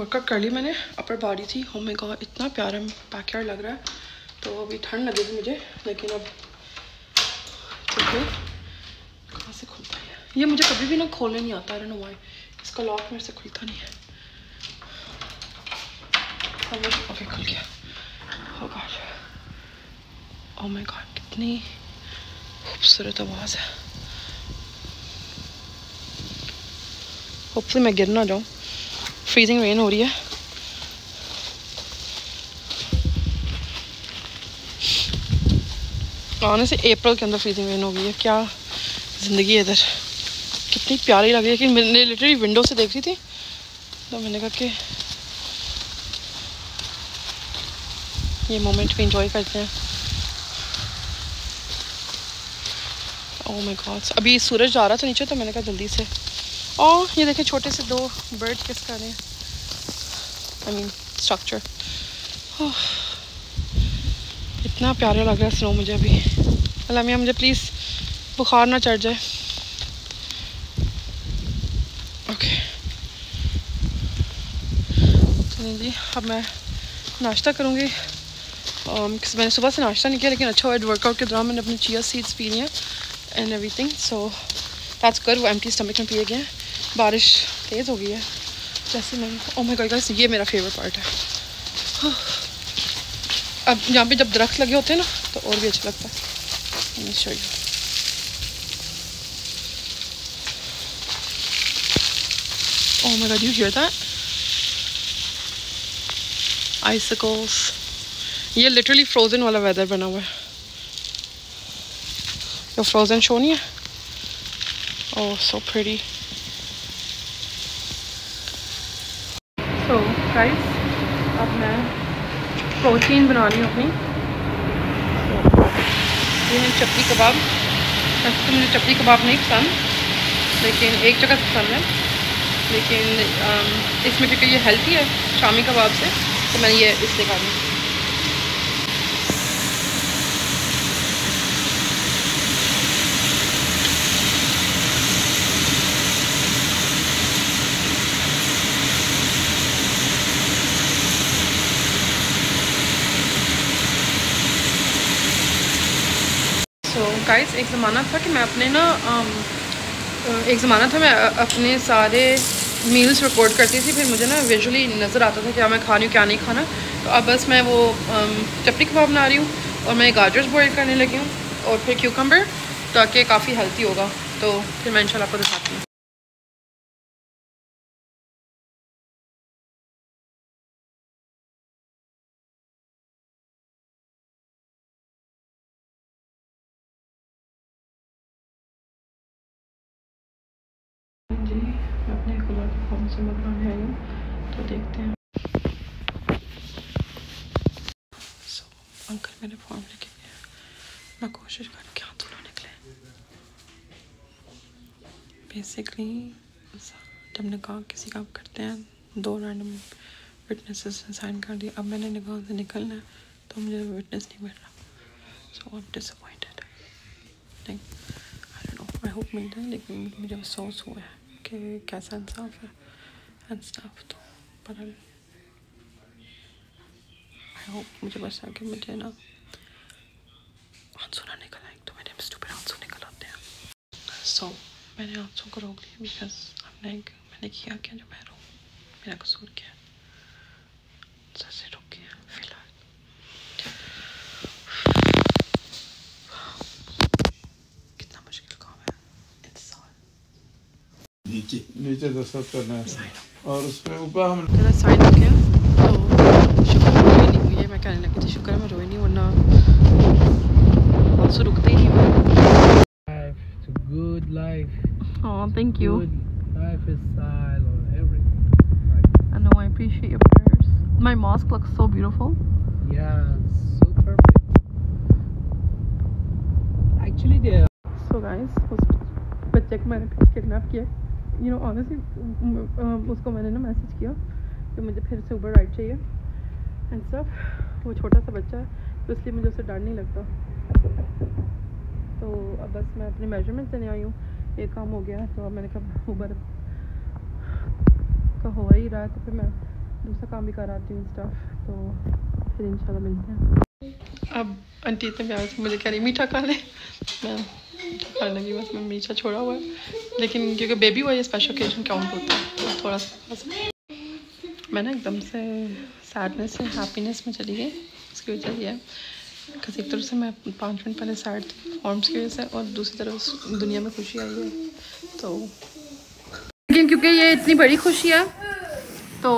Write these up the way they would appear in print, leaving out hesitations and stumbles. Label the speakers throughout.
Speaker 1: Workout कर ली मैंने, upper body थी। हो माय गॉड इतना प्यारा बैकयार्ड लग रहा है। तो अभी ठंड लगेगी मुझे, लेकिन अब कहाँ से खुलता है ये मुझे कभी भी ना खोलने नहीं आता। आई डोंट नो व्हाई, इसका लॉक मेरे से खुलता नहीं है। ओके खुल गया। ओह गॉड, ओह माय गॉड कितनी खूबसूरत आवाज़ है। होपफुली मैं गिर ना जाऊँ। फ्रीजिंग रेन हो रही है। आने से अप्रैल के अंदर फ्रीजिंग रेन हो गई है। क्या ज़िंदगी है इधर, कितनी प्यारी लग रही है। कि मैंने लिटरली विंडो से देख रही थी, तो मैंने कहा कि ये मोमेंट भी इंजॉय करते हैं। ओह माय गॉड, अभी सूरज जा रहा था नीचे, तो मैंने कहा जल्दी से। और ये देखें छोटे से 2 बर्ड किस कर रहे हैं। I mean structure. इतना प्यारा लग रहा है स्नो मुझे अभी। अल्लाह मियाँ मुझे प्लीज़ बुखार ना चढ़ जाए। ओके चलिए जी, अब मैं नाश्ता करूँगी। मैंने सुबह से नाश्ता नहीं किया, लेकिन अच्छा हुआ वर्कआउट के दौरान मैंने अपनी चिया सीड्स पी ली हैं and everything, so that's good. वो एम्प्टी स्टमक में पिए गए हैं। बारिश तेज़ हो गई है जैसे मैं। ओह माय गॉड गाइस, ये मेरा फेवरेट पार्ट है। अब यहाँ पे जब दरख्त लगे होते हैं ना, तो और भी अच्छा लगता है। Let me show you. Oh my god, you hear that? Icicles. ये लिटरली फ्रोजन वाला वेदर बना हुआ है। ये फ्रोजन शो नहीं है? Oh, so pretty. So guys, अब मैं प्रोटीन बना रही हूँ अपनी। ये है चपली कबाब। वैसे तो मुझे चपली कबाब नहीं पसंद, लेकिन एक जगह पसंद है। लेकिन इसमें क्योंकि ये हेल्थी है शामी कबाब से, तो मैंने ये इससे खा ली। गाइस एक ज़माना था कि मैं अपने ना अपने सारे मील्स रिकॉर्ड करती थी। फिर मुझे ना विजुअली नज़र आता था क्या मैं खा रही हूँ क्या नहीं खाना। तो अब बस मैं वो चपली कबाब बना रही हूँ और मैं गाजर्स बॉयल करने लगी हूँ और फिर क्यूकम्बर, ताकि काफ़ी हेल्थी होगा। तो फिर मैं इंशाल्लाह आपको दिखाती हूँ। जी मैं अपने खुला फॉर्म से मंगवाने आई हूँ, तो देखते हैं। अंकल मेरे फॉर्म लेके गए, मैं कोशिश करूँ कि हाथ धोना निकले। बेसिकली जब निकाह किसी का करते हैं, 2 रैंडम विटनेसेस ने साइन कर दिया। अब मैंने निकाह से निकलना है, तो मुझे विटनेस नहीं मिल रहा। So I am disappointed. I don't know, I hope मिल जाए, लेकिन मुझे अफसोस हुआ है कि कैसा इंसाफ है एंड स्टफ। तो पर आई होप मुझे बस आके मुझे ना आंसू ना निकल आए। तो मेरे स्टूपिड आंसू निकल आते हैं। सो मैंने आंसू को रोक लिया बिकॉज मैंने किया क्या जो मैं रोक, मेरा कसूर क्या है। से रुक गया फिलहाल। कितना मुश्किल काम है इंसान।
Speaker 2: नीचे दस्तखत करना है और उस पर ऊपर हम
Speaker 1: साइन हो गया। तो शुक्र मैं रोई नहीं हुई है। मैं कहने लगी थी शुक्र मैं रोई नहीं, वरना आंसू रुकते ही नहीं।
Speaker 2: It's a good life.
Speaker 1: Oh, thank you.
Speaker 2: Good life is style or everything.
Speaker 1: I know, I appreciate your prayers. My mosque looks so beautiful.
Speaker 2: Yeah, so perfect. Actually, there.
Speaker 1: So guys, उस बच्चे को मैंने kidnap किया। You know, honestly, उसको मैंने ना message किया कि मुझे फिर से ऊबर राइड चाहिए एंड सब। वो छोटा सा बच्चा है, तो इसलिए मुझे उससे डर नहीं लगता। तो अब बस मैं अपने मेजरमेंट देने आई हूँ, एक काम हो गया। तो अब मैंने कहा ऊबर का हो ही रहा है, तो फिर मैं दूसरा काम भी कर आती हूँ स्टफ, तो फिर इंशाल्लाह मिलते हैं। अब आंटी इतने प्यार से मुझे कह रही मीठा खा ले, मैं खाने लगी, बस मैं मीठा छोड़ा हुआ है, लेकिन क्योंकि बेबी हुआ ये स्पेशल ओकेजन काउंट होता है, तो थोड़ा सा मैं ना एकदम से सैडनेस से हैप्पीनेस में चली गई। उसकी वजह यह है कि एक तरफ से मैं 5 मिनट पहले सैड थी फॉर्म्स की वजह से, और दूसरी तरफ दुनिया में खुशी आई है, तो लेकिन क्योंकि ये इतनी बड़ी खुशी है तो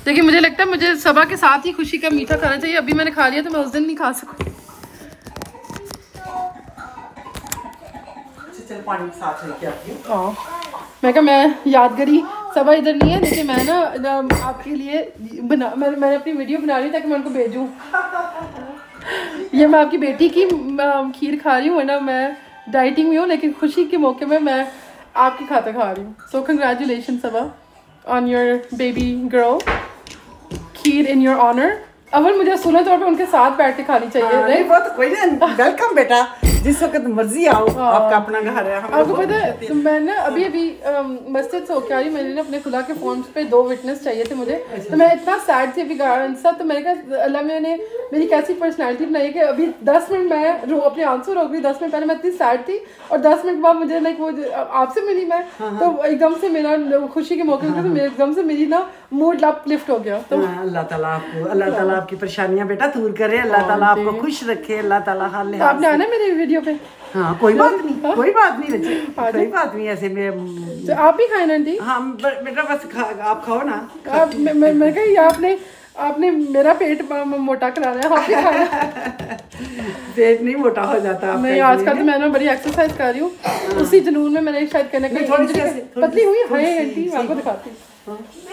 Speaker 1: देखिए मुझे लगता है मुझे सबा के साथ ही खुशी का मीठा खाना चाहिए। अभी मैंने खा लिया तो मैं उस दिन नहीं खा सकूँ।
Speaker 3: चल पानी के साथ लेके आती हूँ।
Speaker 1: मैं कहा मैं यादगारी सबा इधर नहीं है, लेकिन मैं ना आपके लिए मैंने अपनी वीडियो बना रही ताकि मैं उनको भेजूँ। ये मैं आपकी बेटी की खीर खा रही हूँ, वरना मैं डाइटिंग में हूँ, लेकिन खुशी के मौके में मैं आपकी खाता खा रही हूँ। So congratulation Saba on your baby girl, kheer in your honour. अवल मुझे सुना तौर पे उनके साथ बैठ के खानी चाहिए।
Speaker 3: नहीं वो तो कोई नहीं, वेलकम बेटा, जिस वक्त मर्जी आओ, आपका अपना घर है।
Speaker 1: आपको पता है मैं ना अभी मस्जिद से होके आ रही, मैंने ना अपने खुदा के फॉर्म्स पे 2 विटनेस चाहिए थे मुझे, तो मैं इतना सैड थी अभी सब, तो मैंने कहा अल्लाह ने मेरी कैसी पर्सनैलिटी बनाई है कि अभी 10 मिनट मैं अपने आंसू रोक रही। 10 मिनट पहले मैं इतनी सैड थी और 10 मिनट बाद मुझे लाइक वो आपसे मिली मैं, तो एकदम से मेरा खुशी के मौके पर मेरे एकदम से मेरी ना मूड लिफ्ट हो गया। तो
Speaker 3: अल्लाह ताला आपकी परेशानियां बेटा दूर करे, अल्लाह ताला आपको खुश रखे, अल्लाह ताला हाल
Speaker 1: तो आपने आना मेरे वीडियो पे?
Speaker 3: हाँ कोई बात नहीं, कोई बात नहीं बच्चे, कोई बात नहीं। ऐसे में
Speaker 1: तो आप भी खाए ना आंटी? हाँ
Speaker 3: बेटा बस आप खाओ ना।
Speaker 1: मैं कही आपने मेरा पेट मोटा करा रहा है, आप भी खाना।
Speaker 3: पेट नहीं मोटा हो जाता
Speaker 1: नहीं, आजकल तो मैं ना बड़ी एक्सरसाइज कर रही हूँ, उसी जुनून में मैंने शायद कहने का पतली हुई। हाय आंटी मैं आपको दिखाती हूँ,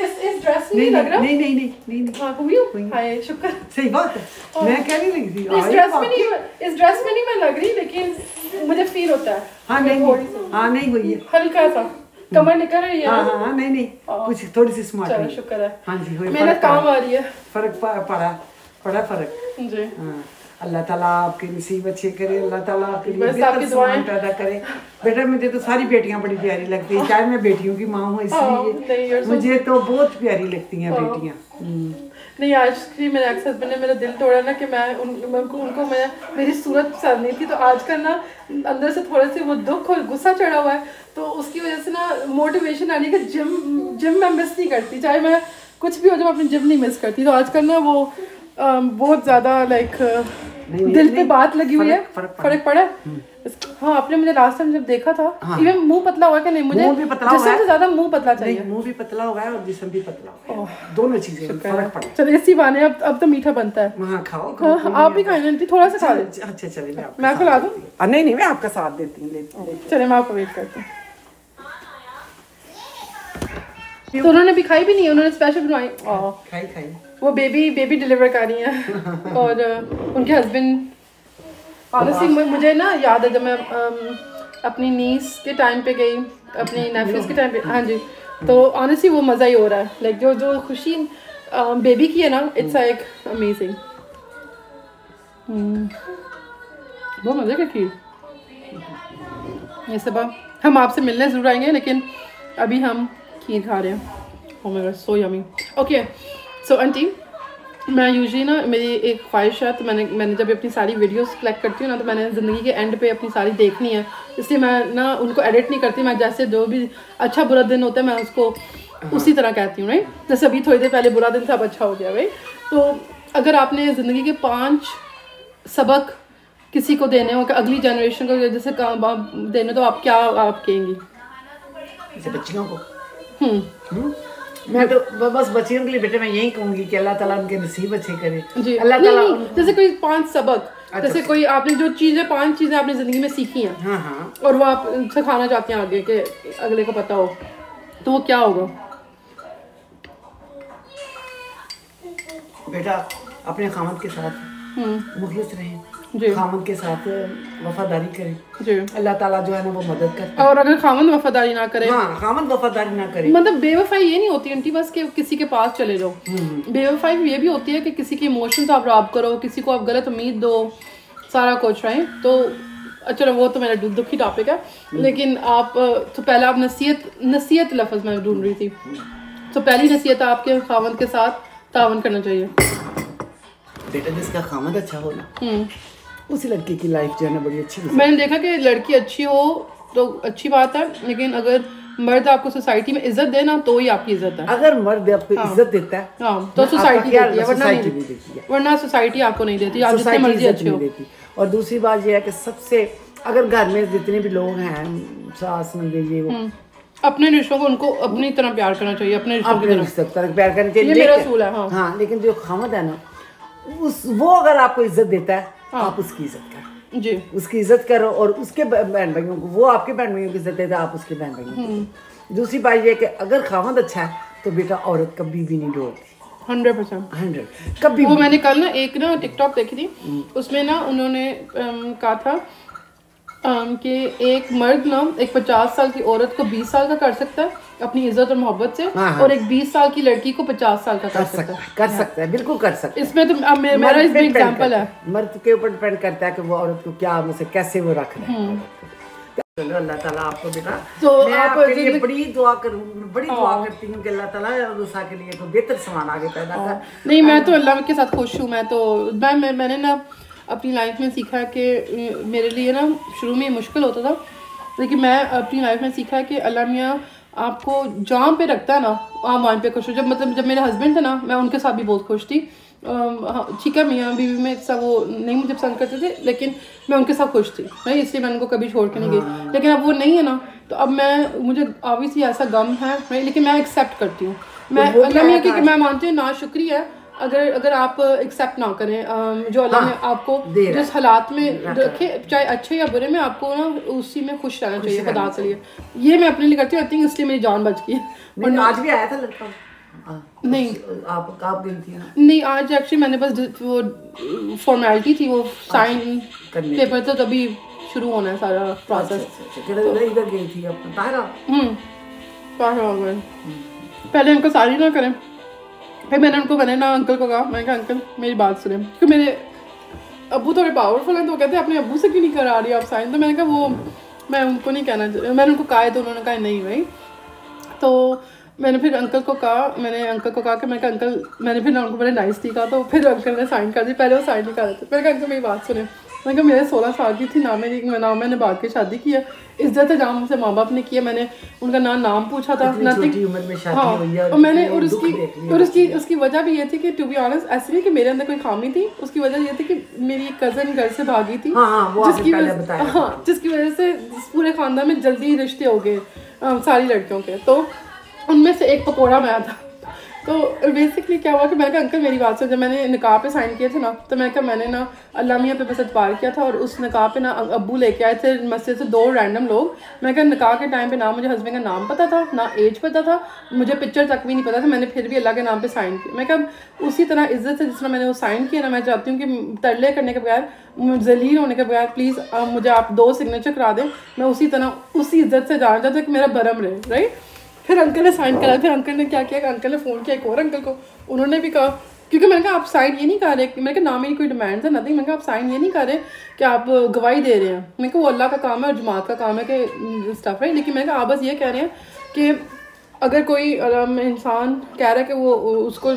Speaker 1: इस ड्रेस में नहीं लग रहा।
Speaker 3: नहीं
Speaker 1: हाँ हुई हूँ, हाय शुक्र।
Speaker 3: सही बात है, मैं कह नहीं लगी थी
Speaker 1: इस ड्रेस में नहीं मैं लग रही, लेकिन मुझे फील होता है।
Speaker 3: हाँ नहीं हुई है,
Speaker 1: हल्का सा कमर निकल रही है।
Speaker 3: हाँ नहीं कुछ थोड़ी सी स्मार्ट
Speaker 1: है। शुक्र है,
Speaker 3: हाँ जी
Speaker 1: मेरा काम आ रही है।
Speaker 3: फर्क पड़ा फर्क
Speaker 1: जी।
Speaker 3: हाँ अल्लाह ताला आपकी नसीब अच्छे करे, अल्लाह ताला आपके लिए
Speaker 1: बस आपकी दुआएं
Speaker 3: पैदा करे। बेटा मुझे तो सारी बेटियां बड़ी प्यारी लगती हैं, चाहे मैं बेटियों की माँ हूँ इसलिए मुझे तो बहुत प्यारी लगती हैं बेटियां।
Speaker 1: नहीं आज की मेरे एक्स हस्बैंड ने मेरा दिल तोड़ा ना कि मैं उनको मेरी सूरत पसंद नहीं थी, तो आजकल ना अंदर से थोड़ा सा वो दुख और गुस्सा चढ़ा हुआ है, तो उसकी वजह से ना मोटिवेशन आनी कि जिम मैं मिस नहीं करती, चाहे मैं कुछ भी हो जाए अपनी जिम नहीं मिस करती। तो आजकल ना वो बहुत ज़्यादा लाइक दिल पे बात लगी हुई है। फर्क पड़ा है। हाँ आपने मुझे लास्ट टाइम जब देखा था, इवन मुंह पतला हुआ कि नहीं, मुझे जिस्म से ज्यादा मुंह पतला चाहिए।
Speaker 3: मुंह भी पतला हुआ है और जिस्म भी पतला हुआ है, दोनों चीजें फर्क पड़ा।
Speaker 1: चलो इसी बहाने अब तो मीठा बनता है।
Speaker 3: हाँ खाओ,
Speaker 1: आप भी खाए आंटी, थोड़ा सा खा ले।
Speaker 3: अच्छा चले
Speaker 1: मैं आपको ला दूं?
Speaker 3: नहीं मैं आपका साथ देती हूँ।
Speaker 1: चले मैं आपको वेट करती हूँ। तो उन्होंने भी खाई भी नहीं, उन्होंने स्पेशल बनवाई।
Speaker 3: खाई
Speaker 1: वो बेबी डिलीवर कर रही हैं और उनके हस्बैंड। ऑनेस्टली मुझे ना याद है जब मैं अपनी नीस के टाइम पे गई, अपनी नेफ्यूज के टाइम पे, हाँ जी, तो ऑनेस्टली वो मज़ा ही हो रहा है। लाइक जो खुशी बेबी की है ना, इट्स लाइक अमेजिंग। बहुत मज़े की खीर। ये सब हम आपसे मिलने ज़रूर आएंगे, लेकिन अभी हम खीर खा रहे हैं। Oh my God so yummy. Okay so aunty, मैं यूजुअली ना मेरी एक ख्वाहिश है, तो मैंने जब अपनी सारी वीडियोस कलेक्ट करती हूँ ना, तो मैंने ज़िंदगी के एंड पे अपनी सारी देखनी है, इसलिए मैं ना उनको एडिट नहीं करती। मैं जैसे जो भी अच्छा बुरा दिन होता है मैं उसको उसी तरह कहती हूँ, राइट। जैसे अभी थोड़ी देर पहले बुरा दिन था, अब अच्छा हो गया, राइट। तो अगर आपने ज़िंदगी के 5 सबक किसी को देने हो, अगली जनरेशन को जैसे देने, तो आप क्या कहेंगी
Speaker 3: बच्चियों को? मैं तो बस बच्चियों के लिए बेटे मैं यही कहूंगी कि अल्लाह ताला उनके नसीब अच्छे करे
Speaker 1: जी।
Speaker 3: अल्लाह ताला
Speaker 1: जैसे कोई 5 सबक, जैसे कोई आपने जो 5 चीजें आपने जिंदगी में सीखी हैं,
Speaker 3: हाँ
Speaker 1: और वो आप सिखाना चाहते हैं आगे के अगले को पता हो, तो वो क्या होगा?
Speaker 3: बेटा अपने खामद के साथ मुखलिस रहें, खामद के साथ वफादारी करें, अल्लाह ताला जो है ना वो मदद करता है।
Speaker 1: और अगर खामद वफादारी ना करे,
Speaker 3: हाँ खामद वफादारी ना करे,
Speaker 1: मतलब बेवफाई ये नहीं होती आंटी बस कि किसी के पास चले जाओ। बेवफाई ये भी होती है कि किसी के इमोशंस आप रॉब करो, किसी को आप गलत उम्मीद दो, सारा कुछ, राइट। तो चलो वो तो मेरा दुखी टॉपिक है, लेकिन आप तो पहले आप नसीहत लफ्ज़ में ढूंढ रही थी, तो पहली नसीहत आपके खावंद के साथ तावन करना चाहिए।
Speaker 3: बेटा जिसका खामद अच्छा हो ना उसी लड़की की लाइफ जो है ना बड़ी अच्छी।
Speaker 1: मैंने देखा कि लड़की अच्छी हो तो अच्छी बात है, लेकिन अगर मर्द आपको सोसाइटी में इज्जत दे ना तो ही आपकी इज्जत है।
Speaker 3: अगर मर्द आपको इज्जत देता है
Speaker 1: तो सोसाइटी देती है, वरना सोसाइटी आपको नहीं देती, आप जितनी मर्जी अच्छी हो।
Speaker 3: और दूसरी बात ये है कि सबसे अगर घर में जितने भी लोग हैं सास नंदे ये वो
Speaker 1: अपने रिश्तों को उनको अपनी तरह प्यार करना चाहिए, अपने रिश्तों की
Speaker 3: तरह प्यार करना चाहिए।
Speaker 1: ये मेरा असूल है।
Speaker 3: हाँ, लेकिन जो खामद है ना वो अगर आपको इज्जत देता है आप उसकी इज्जत करो जी, उसकी इज्जत करो और उसके बहन भाइयों को, वो आपके बहन भाइयों की इज्जत देता है आप उसके बहन भाइयों को। दूसरी बात ये है कि अगर खामद अच्छा है तो बेटा औरत कभी भी नहीं डरती।
Speaker 1: 100%
Speaker 3: कभी।
Speaker 1: वो मैंने कल ना एक टिकटॉक देखी थी, उसमें ना उन्होंने कहा था कि एक मर्द ना एक 50 साल की औरत को 20 साल का कर सकता है अपनी इज्जत और मोहब्बत से, और एक 20 साल की लड़की को 50 साल का कर सकता है।
Speaker 3: बिल्कुल कर सकता है।
Speaker 1: इसमें तो मेरा इसमें एग्जांपल है।
Speaker 3: मर्द के ऊपर डिपेंड करता है कि वो औरत को क्या मुझसे कैसे वो रख रहा है। चलो अल्लाह ताला आपको बेटा,
Speaker 1: तो
Speaker 3: मैं आपके लिए बड़ी दुआ करती हूँ कि अल्लाह ताला रूसा के लिए कोई बेहतर सामान आगे पैदा कर।
Speaker 1: नहीं, मैं तो अल्लाह के साथ खुश हूँ। मैंने ना अपनी लाइफ में सीखा कि मेरे लिए ना शुरू में मुश्किल होता था, लेकिन मैं अपनी लाइफ में सीखा कि अल्लाह मियाँ आपको जहाँ पे रखता है ना आप वहाँ पे खुश हो। जब मेरे हस्बैंड थे ना, मैं उनके साथ भी बहुत खुश थी। ठीक है, मियाँ बीवी में सब वो नहीं मुझे पसंद करते थे, लेकिन मैं उनके साथ खुश थी, नहीं इसलिए मैं उनको कभी छोड़ के नहीं गई। लेकिन अब वो नहीं है ना, तो अब मुझे ऑब्वियसली ऐसा गम है, लेकिन मैं एक्सेप्ट करती हूँ। मैं अल्लाह मियाँ की मैं मानती हूँ ना शुक्रिया अगर आप एक्सेप्ट ना करें जो अल्लाह ने आपको जिस हालात में रखे, चाहे अच्छे या बुरे में, आपको ना उसी में खुश रहना चाहिए खुदा के लिए। ये मैं अपने लिए करती हूँ, इसलिए मेरी जान बच गई।
Speaker 3: और आज भी आया था लड़का?
Speaker 1: नहीं,
Speaker 3: आप गई थी ना?
Speaker 1: नहीं, आज एक्चुअली मैंने बस वो फॉर्मेलिटी थी, वो साइन पेपर था, तभी शुरू होना है सारा प्रोसेस।
Speaker 3: इधर गई थी ताहिरा?
Speaker 1: पहले उनको सारी ना करें, फिर मैंने ना अंकल को कहा, मैंने कहा अंकल मेरी बात सुने, क्योंकि मेरे अब्बू थोड़े पावरफुल हैं, तो वो कहते हैं अपने अब्बू से क्यों नहीं करा रही आप साइन। तो मैंने कहा वो मैं उनको नहीं कहना, मैंने उनको कहा है तो उन्होंने कहा नहीं भाई। तो मैंने फिर अंकल को कहा कि मैंने कहा अंकल, मैंने फिर उनको बड़े नाइस थी कहा, तो फिर अंकल ने साइन कर दी। पहले वो साइन नहीं कर रहे थे। मैंने कहा अंकल मेरी बात सुने, मैंने कहा मेरे 16 साल की थी ना, मैंने बात की शादी की है, इज्जत है जहाँ मुझसे माँ बाप ने किया। मैंने उनका नाम पूछा था, और मैंने और उसकी वजह भी ये थी कि टू बी ऑनेस्ट ऐसे नहीं कि मेरे अंदर कोई खामी थी, उसकी वजह ये थी कि मेरी कज़न घर से भागी थी, जिसकी वजह से पूरे खानदान में जल्दी रिश्ते हो गए सारी लड़कियों के, तो उनमें से एक पकौड़ा मैं था। तो बेसिकली क्या हुआ कि मैंने कहा अंकल मेरी बात से, जब मैंने निकाह पे साइन किए थे ना, तो मैंने ना अल्लाह मियाँ पे बस एतबार किया था, और उस निकाह पे ना अब्बू लेके आए थे मस्जिद से 2 रैंडम लोग। मैं कहा निकाह के टाइम पे ना मुझे हस्बैंड का नाम पता था, ना एज पता था, मुझे पिक्चर तक भी नहीं पता था, मैंने फिर भी अल्लाह के नाम पे साइन किया। मैं कहा उसी तरह इज्जत से जिस तरह मैंने वो साइन किया ना, मैं चाहती हूँ कि तरले करने के बगैर, जलील होने के बगैर प्लीज़ मुझे आप 2 सिग्नेचर करा दें, मैं उसी तरह उसी इज्जत से जाना चाहती हूँ कि मेरा बरम रहे, राइट। फिर अंकल ने साइन करा, फिर अंकल ने क्या किया, अंकल ने फ़ोन किया एक और अंकल को, उन्होंने भी कहा, क्योंकि मैंने कहा आप साइन ये नहीं कर रहे, मैंने कहा ना मेरी कोई डिमांड्स है नथिंग, मैंने कहा आप साइन ये नहीं कर रहे कि आप गवाही दे रहे हैं, मैंने कहा वो अल्लाह का काम है और जमात का काम है कि स्टफ़ है, लेकिन मैंने कहा आप बस ये कह रहे हैं कि अगर कोई इंसान कह रहा है कि वो उसको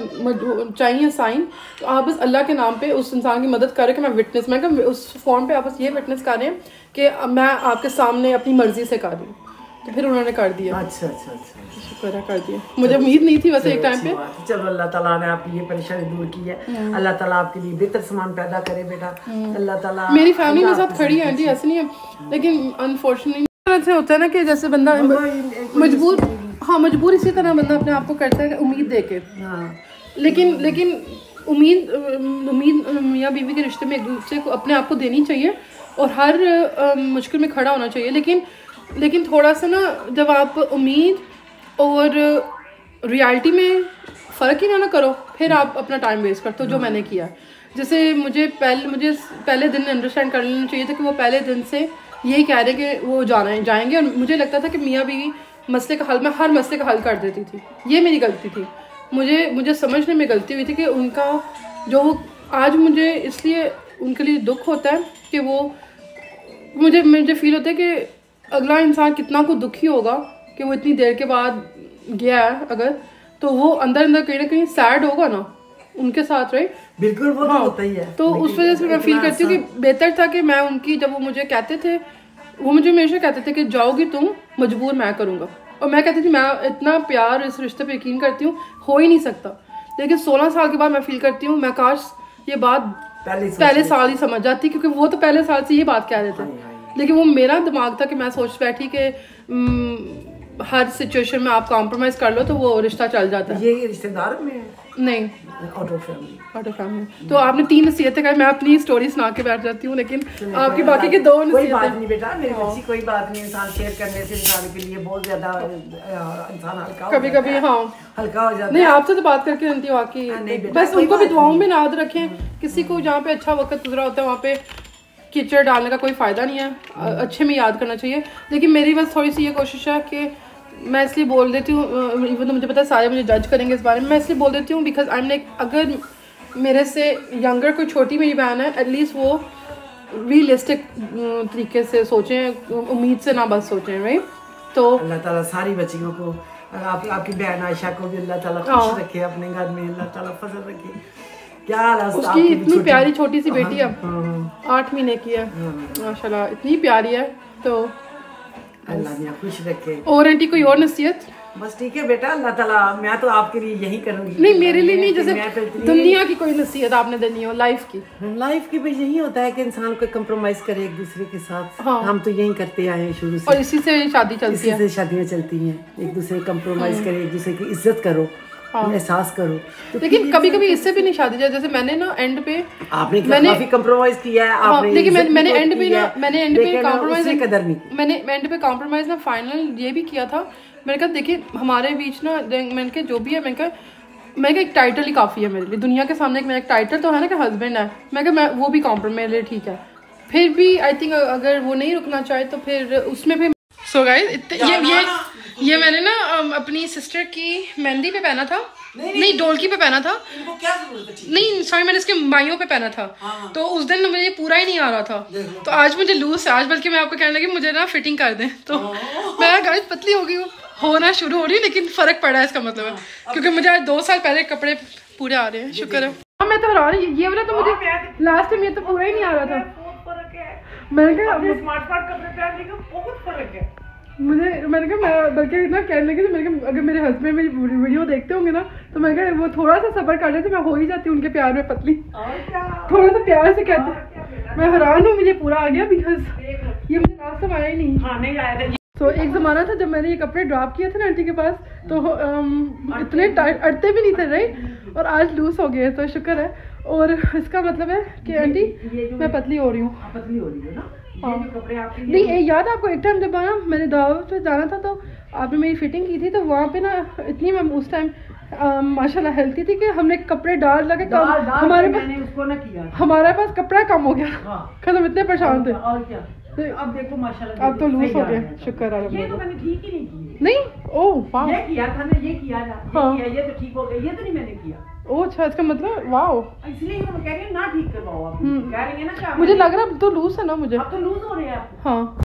Speaker 1: चाहिए साइन, तो आप बस अल्लाह के नाम पे उस इंसान की मदद कर रहे हैं कि मैं विटनेस, मैं कहा उस फॉर्म पे आप बस ये विटनेस कर रहे हैं कि मैं आपके सामने अपनी मर्जी से कर रही हूँ। तो फिर उन्होंने कर दिया।
Speaker 3: अच्छा
Speaker 1: शुक्र कर दिया, मुझे उम्मीद नहीं थी वैसे एक टाइम पे।
Speaker 3: चलो अल्लाह ताला ने आपकी ये परेशानी दूर की है, अल्लाह ताला आपके लिए बेहतर सामान पैदा करे बेटा, अल्लाह ताला।
Speaker 1: मेरी फैमिली मेरे साथ खड़ी है आंटी, ऐसे नहीं है, लेकिन अनफॉर्चुनेटली ऐसे होता है ना कि जैसे बंदा मजबूर इसी तरह बंदा अपने आप को करता है उम्मीद दे के। लेकिन उम्मीद मियाँ बीवी के रिश्ते में एक दूसरे को अपने आप को देनी चाहिए और हर मुश्किल में खड़ा होना चाहिए, लेकिन थोड़ा सा ना जब आप उम्मीद और रियलिटी में फ़र्क ही ना करो, फिर आप अपना टाइम वेस्ट करते हो, जो मैंने किया। जैसे मुझे पहले दिन अंडरस्टैंड कर लेना चाहिए था कि वो पहले दिन से यही कह रहे कि वो जाएंगे, और मुझे लगता था कि मियाँ बीवी मसले का हल, मैं हर मसले का हल कर देती थी। ये मेरी गलती थी, मुझे समझने में गलती हुई थी कि उनका जो आज मुझे इसलिए उनके लिए दुख होता है कि वो मुझे फील होता है कि अगला इंसान कितना को दुखी होगा कि वो इतनी देर के बाद गया है अगर, तो वो अंदर अंदर कहीं ना कहीं सैड होगा ना उनके साथ, राइट?
Speaker 3: बिल्कुल, वो तो होता ही है।
Speaker 1: तो उस वजह से मैं फील करती हूँ कि बेहतर था कि मैं उनकी, जब वो मुझे कहते थे, वो मुझे हमेशा कहते थे कि जाओगी तुम, मजबूर मैं करूँगा। और मैं कहती थी मैं इतना प्यार इस रिश्ते पे यकीन करती हूँ, हो ही नहीं सकता। लेकिन 16 साल के बाद मैं फील करती हूँ मैं काश ये बात पहले साल ही समझ जाती, क्योंकि वो तो पहले साल से ये बात कह रहे थे। लेकिन वो मेरा दिमाग था कि मैं सोच बैठी कि हर सिचुएशन में आप कॉम्प्रोमाइज कर लो तो वो रिश्ता चल जाता है।
Speaker 3: ये रिश्तेदार में
Speaker 1: नहीं,
Speaker 3: आउट ऑफ फैमिली।
Speaker 1: तो आपने 3 नसीहतें कही, मैं अपनी स्टोरी सुना के बैठ जाती हूँ, लेकिन आपकी बाकी के 2
Speaker 3: कोई बात नहीं बेटा, मेरी बच्ची, कोई बात नहीं। इंसान शेयर करने से इंसान के लिए बहुत ज्यादा इंसान हल्का
Speaker 1: कभी कभी
Speaker 3: हल्का हो जाता है।
Speaker 1: नहीं, आपसे तो बात करके बनती वाकई। बस उनको भी दुआओं में याद रखें। किसी को जहाँ पे अच्छा वक्त गुजरा होता है वहाँ पे कीचड़ डालने का कोई फायदा नहीं है, अच्छे में याद करना चाहिए। लेकिन मेरी बस थोड़ी सी ये कोशिश है कि मैं इसलिए बोल देती हूँ, इवन तो मुझे पता है सारे मुझे जज करेंगे इस बारे में, मैं इसलिए बोल देती हूँ बिकॉज आई एम लाइक, अगर मेरे से यंगर कोई छोटी मेरी बहन है, एटलीस्ट वो रियलिस्टिक तरीके से सोचें, उम्मीद से ना बस सोचें, राइट? तो
Speaker 3: अल्लाह ताला सारी बच्चियों को, आपकी बहन आयशा को भी अल्लाह ताला खुश रखे अपने घर में, अल्लाह ताला फजल रखे। क्या
Speaker 1: उसकी इतनी प्यारी छोटी सी बेटी अब 8 महीने की है, माशाल्लाह इतनी प्यारी है। तो
Speaker 3: अल्लाह मियां खुश रखे।
Speaker 1: और आंटी कोई और नसीहत?
Speaker 3: बस ठीक है बेटा, अल्लाह ताला, मैं तो आपके लिए यही करूंगी।
Speaker 1: नहीं, मेरे लिए नहीं, जैसे दुनिया की कोई नसीहत आपने देनी हो लाइफ की।
Speaker 3: लाइफ की भी यही होता है कि इंसान को कंप्रोमाइज करे एक दूसरे के साथ।
Speaker 1: हाँ।
Speaker 3: हम तो यही करते आए हैं शुरू से,
Speaker 1: और इसी से शादी चलती है,
Speaker 3: इसी से शादियां चलती हैं। एक दूसरे को कंप्रोमाइज करे, एक दूसरे की इज्जत करो, एहसास करो। तो
Speaker 1: लेकिन कभी कभी इससे भी नहीं शादी जाए। जैसे मैंने ना एंड पे
Speaker 3: काफी कंप्रोमाइज किया है आपने।
Speaker 1: लेकिन मैंने एंड पे ना, मैंने एंड पे कॉम्प्रोमाइज
Speaker 3: कदर नहीं की।
Speaker 1: मैंने एंड पे कॉम्प्रोमाइज ना फाइनल ये भी किया था। मैंने कहा देखिए हमारे बीच ना, मैंने कहा जो भी है, मैंने कहा एक टाइटल ही काफ़ी है मेरे लिए दुनिया के सामने। मेरा एक टाइटल तो है ना कि हस्बैंड है, मैं कहा मैं वो भी कॉम्प्रोमाइज ठीक है। फिर भी आई थिंक अगर वो नहीं रुकना चाहे तो फिर उसमें भी। सो गाइस, ये मैंने ना अपनी सिस्टर की मेहंदी पे पहना था, नहीं डोलकी पे पहना था।
Speaker 3: इनको क्या जरूरत है?
Speaker 1: नहीं सॉरी, मैंने इसके माइयों पे पहना था। तो उस दिन मुझे पूरा ही नहीं आ रहा था, तो आज मुझे लूज है। आज बल्कि मैं आपको कहने लगी मुझे ना फिटिंग कर दें, तो मैं गाइस पतली हो गई हूँ, होना शुरू हो रही है, लेकिन फर्क पड़ा है इसका मतलब है, क्योंकि मुझे आज 2 साल पहले कपड़े पूरे आ रहे हैं, शुक्र है। मैं तो हैरान, ये वाला तो मुझे लास्ट टाइम ये तो पूरा ही नहीं आ रहा था। मैंने कहा
Speaker 3: स्मार्ट कपड़े पहनने का बहुत फर्क है।
Speaker 1: मैंने कहा मैं बल्कि ना कहने लगी थी, मैंने कहा अगर मेरे हस्बैंड मेरी वीडियो देखते होंगे ना तो मैं कहा वो थोड़ा सा सब्र कर लेते, मैं हो ही जाती उनके प्यार में पतली, थोड़ा सा प्यार से कहते। मैं हैरान हूँ, मुझे पूरा आ गया बिकॉज ये मुझे लास्ट टाइम आया ही नहीं।
Speaker 3: हाँ, नहीं आया था।
Speaker 1: तो एक ज़माना था जब मैंने ये कपड़े ड्रॉप किए थे ना आंटी के पास, तो इतने टाइट अड़ते भी नहीं थे, राइट? और आज लूज हो गए, तो शुक्र है। और इसका मतलब है कि आंटी मैं पतली हो रही हूँ।
Speaker 3: पतली हो रही है ना?
Speaker 1: हाँ। कपड़े आपके नहीं, याद आपको एक टाइम जब ना मैंने दावत पे जाना था तो आपने मेरी फिटिंग की थी, तो वहाँ पे ना इतनी मैं उस टाइम माशाल्लाह हेल्थी थी कि हमने कपड़े डाल लगे हमारे पास, हमारे पास कपड़ा कम हो गया, खत्म, इतने परेशान थे।
Speaker 3: और क्या, अब देखो माशाल्लाह
Speaker 1: अब तो लूज हो गया, शुक्र है।
Speaker 3: ये तो मैंने ठीक ही नहीं किया।
Speaker 1: नहीं, ओह वाह,
Speaker 3: ये किया था ना, ये किया था, ये तो ठीक हो गया, ये तो नहीं मैंने किया।
Speaker 1: ओह अच्छा, इसका मतलब वाओ,
Speaker 3: इसलिए हम कह रहे हैं ना ठीक करवाओ आप, कह रही है ना।
Speaker 1: मुझे लग रहा है अब तो लूज है ना, मुझे
Speaker 3: अब तो लूज हो रहे हैं आप।
Speaker 1: हाँ।